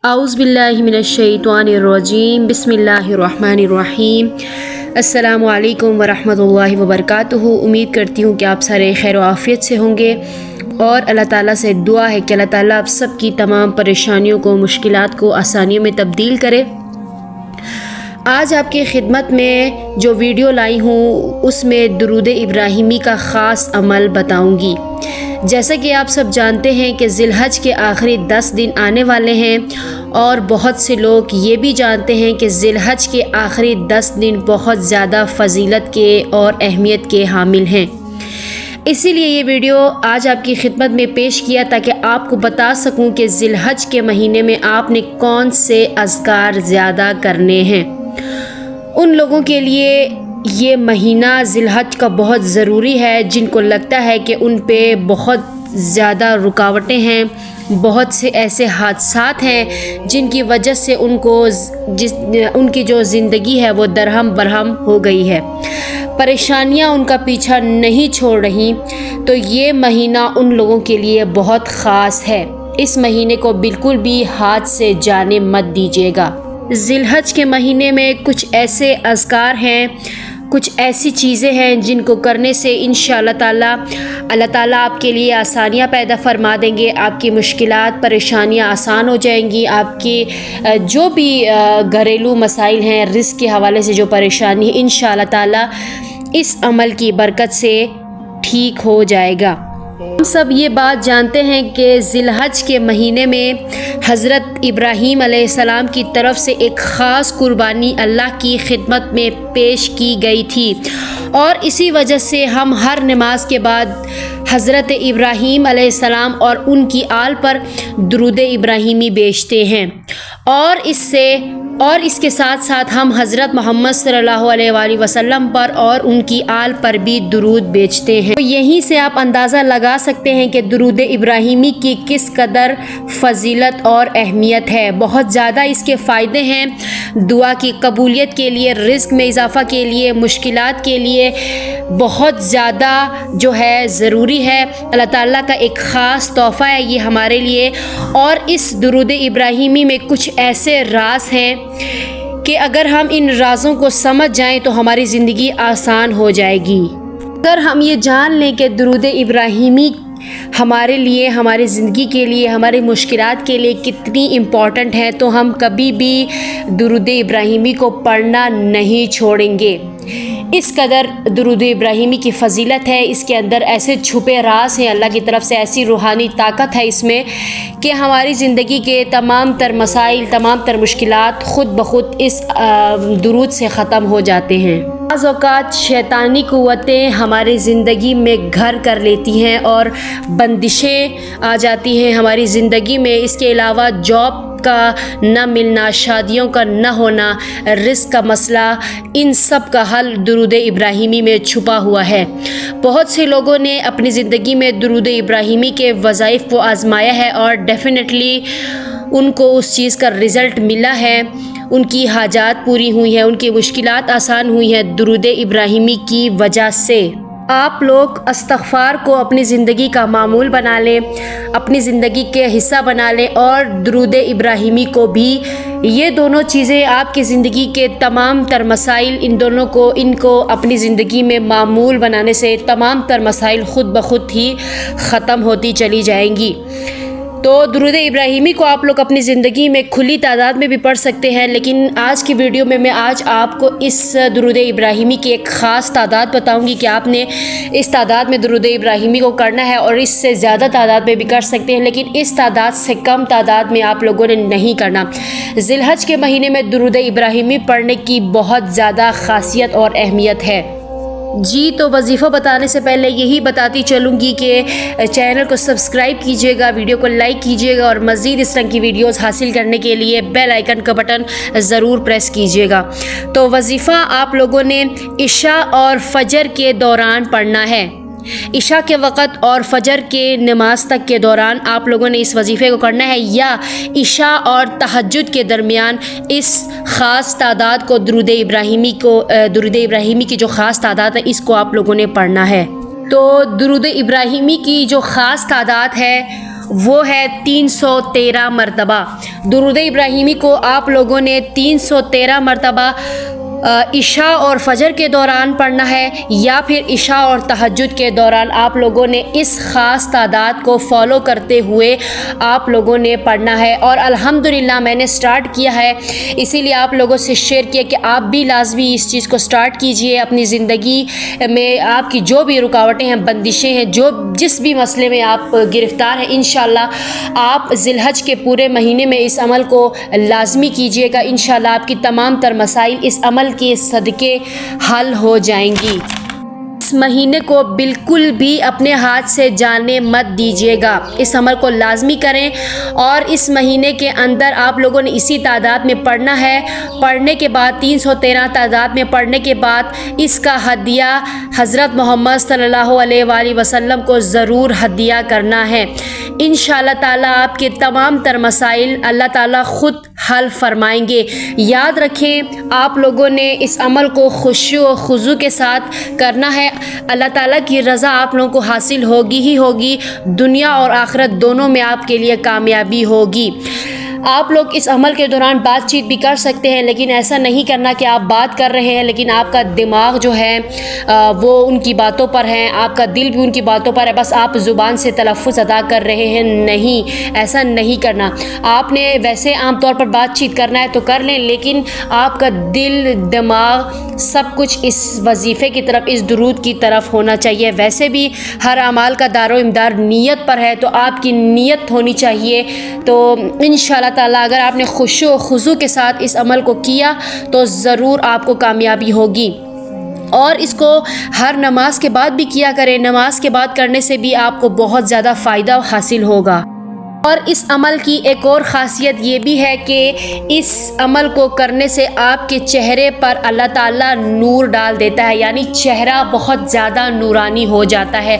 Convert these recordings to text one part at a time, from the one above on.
اعوذ باللہ من الشیطان الرجیم بسم اللہ الرحمن الرحیم۔ السلام علیکم ورحمۃ اللہ وبرکاتہ۔ امید کرتی ہوں کہ آپ سارے خیر و عافیت سے ہوں گے اور اللہ تعالیٰ سے دعا ہے کہ اللہ تعالیٰ آپ سب کی تمام پریشانیوں کو، مشکلات کو آسانیوں میں تبدیل کرے۔ آج آپ کی خدمت میں جو ویڈیو لائی ہوں اس میں درود ابراہیمی کا خاص عمل بتاؤں گی۔ جیسا کہ آپ سب جانتے ہیں کہ ذی الحج کے آخری 10 دن آنے والے ہیں اور بہت سے لوگ یہ بھی جانتے ہیں کہ ذی الحج کے آخری 10 دن بہت زیادہ فضیلت کے اور اہمیت کے حامل ہیں۔ اسی لیے یہ ویڈیو آج آپ کی خدمت میں پیش کیا تاکہ آپ کو بتا سکوں کہ ذی الحج کے مہینے میں آپ نے کون سے اذکار زیادہ کرنے ہیں۔ ان لوگوں کے لیے یہ مہینہ ذی الحج کا بہت ضروری ہے جن کو لگتا ہے کہ ان پہ بہت زیادہ رکاوٹیں ہیں، بہت سے ایسے حادثات ہیں جن کی وجہ سے ان کی جو زندگی ہے وہ درہم برہم ہو گئی ہے، پریشانیاں ان کا پیچھا نہیں چھوڑ رہی، تو یہ مہینہ ان لوگوں کے لیے بہت خاص ہے۔ اس مہینے کو بالکل بھی ہاتھ سے جانے مت دیجیے گا۔ ذی الحج کے مہینے میں کچھ ایسے اذکار ہیں، کچھ ایسی چیزیں ہیں جن کو کرنے سے انشاءاللہ اللہ تعالیٰ آپ کے لیے آسانیاں پیدا فرما دیں گے، آپ کی مشکلات پریشانیاں آسان ہو جائیں گی، آپ کی جو بھی گھریلو مسائل ہیں، رزق کے حوالے سے جو پریشانی ہے انشاءاللہ تعالیٰ اس عمل کی برکت سے ٹھیک ہو جائے گا۔ ہم سب یہ بات جانتے ہیں کہ ذی الحج کے مہینے میں حضرت ابراہیم علیہ السلام کی طرف سے ایک خاص قربانی اللہ کی خدمت میں پیش کی گئی تھی، اور اسی وجہ سے ہم ہر نماز کے بعد حضرت ابراہیم علیہ السلام اور ان کی آل پر درود ابراہیمی بیچتے ہیں، اور اس کے ساتھ ساتھ ہم حضرت محمد صلی اللہ علیہ وآلہ وسلم پر اور ان کی آل پر بھی درود بیچتے ہیں۔ تو یہیں سے آپ اندازہ لگا سکتے ہیں کہ درود ابراہیمی کی کس قدر فضیلت اور اہمیت ہے۔ بہت زیادہ اس کے فائدے ہیں، دعا کی قبولیت کے لیے، رزق میں اضافہ کے لیے، مشکلات کے لیے بہت زیادہ جو ہے ضروری ہے۔ اللہ تعالیٰ کا ایک خاص تحفہ ہے یہ ہمارے لیے، اور اس درود ابراہیمی میں کچھ ایسے راز ہیں کہ اگر ہم ان رازوں کو سمجھ جائیں تو ہماری زندگی آسان ہو جائے گی۔ اگر ہم یہ جان لیں کہ درود ابراہیمی ہمارے لیے، ہماری زندگی کے لیے، ہماری مشکلات کے لیے کتنی امپورٹنٹ ہے، تو ہم کبھی بھی درود ابراہیمی کو پڑھنا نہیں چھوڑیں گے۔ اس قدر درود ابراہیمی کی فضیلت ہے، اس کے اندر ایسے چھپے راز ہیں، اللہ کی طرف سے ایسی روحانی طاقت ہے اس میں کہ ہماری زندگی کے تمام تر مسائل، تمام تر مشکلات خود بخود اس درود سے ختم ہو جاتے ہیں۔ بعض اوقات شیطانی قوتیں ہماری زندگی میں گھر کر لیتی ہیں اور بندشیں آ جاتی ہیں ہماری زندگی میں۔ اس کے علاوہ جاب کا نہ ملنا، شادیوں کا نہ ہونا، رزق کا مسئلہ، ان سب کا حل درود ابراہیمی میں چھپا ہوا ہے۔ بہت سے لوگوں نے اپنی زندگی میں درود ابراہیمی کے وظائف کو آزمایا ہے اور ڈیفینیٹلی ان کو اس چیز کا رزلٹ ملا ہے، ان کی حاجات پوری ہوئی ہیں، ان کی مشکلات آسان ہوئی ہیں درود ابراہیمی کی وجہ سے۔ آپ لوگ استغفار کو اپنی زندگی کا معمول بنا لیں، اپنی زندگی کے حصہ بنا لیں، اور درود ابراہیمی کو بھی۔ یہ دونوں چیزیں آپ کی زندگی کے تمام تر مسائل، ان کو اپنی زندگی میں معمول بنانے سے تمام تر مسائل خود بخود ہی ختم ہوتی چلی جائیں گی۔ تو درود ابراہیمی کو آپ لوگ اپنی زندگی میں کھلی تعداد میں بھی پڑھ سکتے ہیں، لیکن آج کی ویڈیو میں آج آپ کو اس درود ابراہیمی کی ایک خاص تعداد بتاؤں گی کہ آپ نے اس تعداد میں درود ابراہیمی کو کرنا ہے، اور اس سے زیادہ تعداد میں بھی کر سکتے ہیں، لیکن اس تعداد سے کم تعداد میں آپ لوگوں نے نہیں کرنا۔ ذی الحج کے مہینے میں درود ابراہیمی پڑھنے کی بہت زیادہ خاصیت اور اہمیت ہے۔ جی تو وظیفہ بتانے سے پہلے یہی بتاتی چلوں گی کہ چینل کو سبسکرائب کیجیے گا، ویڈیو کو لائک کیجیے گا، اور مزید اس طرح کی ویڈیوز حاصل کرنے کے لیے بیل آئیکن کا بٹن ضرور پریس کیجیے گا۔ تو وظیفہ آپ لوگوں نے عشاء اور فجر کے دوران پڑھنا ہے۔ عشاء کے وقت اور فجر کے نماز تک کے دوران آپ لوگوں نے اس وظیفے کو کرنا ہے، یا عشاء اور تہجد کے درمیان اس خاص تعداد کو درود ابراہیمی کی جو خاص تعداد ہے اس کو آپ لوگوں نے پڑھنا ہے۔ تو درود ابراہیمی کی جو خاص تعداد ہے وہ ہے 313 مرتبہ۔ درود ابراہیمی کو آپ لوگوں نے 313 مرتبہ عشاء اور فجر کے دوران پڑھنا ہے، یا پھر عشاء اور تہجد کے دوران آپ لوگوں نے اس خاص تعداد کو فالو کرتے ہوئے آپ لوگوں نے پڑھنا ہے۔ اور الحمدللہ میں نے سٹارٹ کیا ہے، اسی لیے آپ لوگوں سے شیئر کیا کہ آپ بھی لازمی اس چیز کو سٹارٹ کیجئے اپنی زندگی میں۔ آپ کی جو بھی رکاوٹیں ہیں، بندشیں ہیں، جس بھی مسئلے میں آپ گرفتار ہیں، انشاءاللہ آپ ذی الحج کے پورے مہینے میں اس عمل کو لازمی کیجئے گا۔ انشاءاللہ آپ کی تمام تر مسائل اس عمل کے صدقے حل ہو جائیں گی۔ اس مہینے کو بالکل بھی اپنے ہاتھ سے جانے مت دیجیے گا، اس عمل کو لازمی کریں، اور اس مہینے کے اندر آپ لوگوں نے اسی تعداد میں پڑھنا ہے۔ پڑھنے کے بعد 313 تعداد میں پڑھنے کے بعد اس کا ہدیہ حضرت محمد صلی اللہ علیہ وآلہ وسلم کو ضرور ہدیہ کرنا ہے۔ انشاءاللہ تعالیٰ آپ کے تمام تر مسائل اللہ تعالیٰ خود حل فرمائیں گے۔ یاد رکھیں، آپ لوگوں نے اس عمل کو خشوع و خضوع کے ساتھ کرنا ہے۔ اللہ تعالیٰ کی رضا آپ لوگوں کو حاصل ہوگی ہی ہوگی، دنیا اور آخرت دونوں میں آپ کے لیے کامیابی ہوگی۔ آپ لوگ اس عمل کے دوران بات چیت بھی کر سکتے ہیں، لیکن ایسا نہیں کرنا کہ آپ بات کر رہے ہیں لیکن آپ کا دماغ جو ہے وہ ان کی باتوں پر ہے، آپ کا دل بھی ان کی باتوں پر ہے، بس آپ زبان سے تلفظ ادا کر رہے ہیں۔ نہیں، ایسا نہیں کرنا۔ آپ نے ویسے عام طور پر بات چیت کرنا ہے تو کر لیں، لیکن آپ کا دل، دماغ، سب کچھ اس وظیفے کی طرف، اس درود کی طرف ہونا چاہیے۔ ویسے بھی ہر اعمال کا دار و مدار نیت پر ہے، تو آپ کی نیت ہونی چاہیے۔ تو انشاءاللہ تعالیٰ اگر آپ نے خشوع و خضوع کے ساتھ اس عمل کو کیا تو ضرور آپ کو کامیابی ہوگی۔ اور اس کو ہر نماز کے بعد بھی کیا کریں، نماز کے بعد کرنے سے بھی آپ کو بہت زیادہ فائدہ حاصل ہوگا۔ اور اس عمل کی ایک اور خاصیت یہ بھی ہے کہ اس عمل کو کرنے سے آپ کے چہرے پر اللہ تعالیٰ نور ڈال دیتا ہے، یعنی چہرہ بہت زیادہ نورانی ہو جاتا ہے۔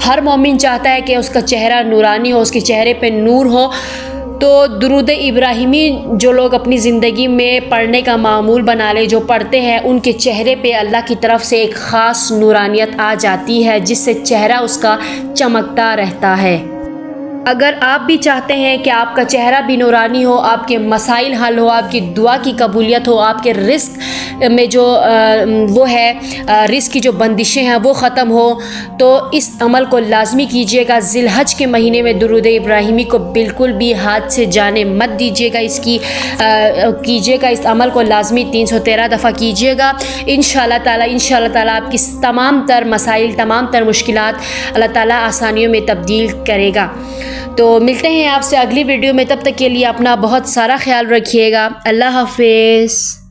ہر مومن چاہتا ہے کہ اس کا چہرہ نورانی ہو، اس کے چہرے پہ نور ہو۔ تو درود ابراہیمی جو لوگ اپنی زندگی میں پڑھنے کا معمول بنا لے، جو پڑھتے ہیں، ان کے چہرے پہ اللہ کی طرف سے ایک خاص نورانیت آ جاتی ہے، جس سے چہرہ اس کا چمکتا رہتا ہے۔ اگر آپ بھی چاہتے ہیں کہ آپ کا چہرہ بھی نورانی ہو، آپ کے مسائل حل ہو، آپ کی دعا کی قبولیت ہو، آپ کے رزق میں جو وہ ہے، رزق کی جو بندشیں ہیں وہ ختم ہو، تو اس عمل کو لازمی کیجیے گا۔ ذی الحج کے مہینے میں درود ابراہیمی کو بالکل بھی ہاتھ سے جانے مت دیجیے گا، کیجیے گا، اس عمل کو لازمی 313 دفعہ کیجیے گا۔ انشاءاللہ تعالیٰ آپ کی تمام تر مسائل، تمام تر مشکلات اللہ تعالیٰ آسانیوں میں تبدیل کرے گا۔ تو ملتے ہیں آپ سے اگلی ویڈیو میں، تب تک کے لیے اپنا بہت سارا خیال رکھیے گا۔ اللہ حافظ۔